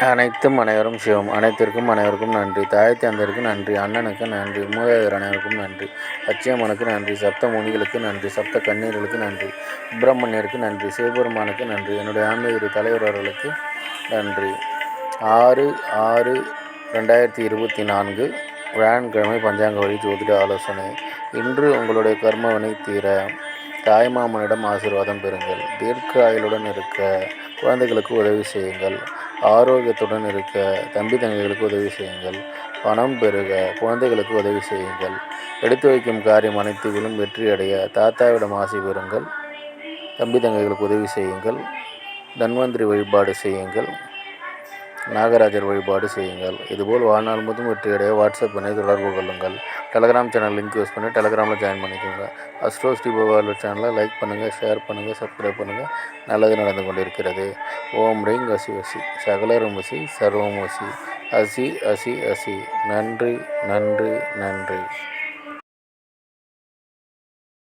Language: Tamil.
அனைத்தும் அனைவரும் சிவம். அனைத்திற்கும் அனைவருக்கும் நன்றி. தாய் தந்தையருக்கு நன்றி. அண்ணனுக்கு நன்றி. மூதாதையர் அனைவருக்கும் நன்றி. அச்சியம்மனுக்கு நன்றி. சப்த முனிகளுக்கு நன்றி. சப்த கண்ணீர்களுக்கு நன்றி. சுப்பிரமணியருக்கு நன்றி. சிவபெருமானுக்கு நன்றி. என்னுடைய ஆன்மீக தலைவர் அவர்களுக்கு நன்றி. 6/6/2024 வியாழக்கிழமை பஞ்சாங்க வழி ஜோதிட ஆலோசனை. இன்று உங்களுடைய கர்மவினை தீர தாய்மாமனிடம் ஆசீர்வாதம் பெறுங்கள். தீர்க்க ஆயுளுடன் இருக்க குழந்தைகளுக்கு உதவி செய்யுங்கள். ஆரோக்கியத்துடன் இருக்க தம்பி தங்கைகளுக்கு உதவி செய்யுங்கள். பணம் பெருக குழந்தைகளுக்கு உதவி செய்யுங்கள். எடுத்து வைக்கும் காரியம் அனைத்திலும் வெற்றியடைய தாத்தாவிடம் ஆசை பெறுங்கள். தம்பி தங்கைகளுக்கு உதவி செய்யுங்கள். தன்வந்திரி வழிபாடு செய்யுங்கள். நாகராஜர் வழிபாடு செய்யுங்கள். இதுபோல் வாழ்நாள் முழுவதும் வெற்றியடைய வாட்ஸ்அப் பண்ணி தொடர்பு கொள்ளுங்கள். டெலகிராம் சேனல் லிங்க் யூஸ் பண்ணி டெலகிராமில் ஜாயின் பண்ணிக்கோங்க. அஸ்ட்ரோ ஸ்ரீ பவாலு சேனலை லைக் பண்ணுங்கள், ஷேர் பண்ணுங்கள், சப்ஸ்கிரைப் பண்ணுங்கள். நல்லது நடந்து கொண்டிருக்கிறது. ஓம் ரீங் அசி அசி சகலரும் வசி சர்வம் வசி அசி அசி அசி. நன்றி நன்றி நன்றி.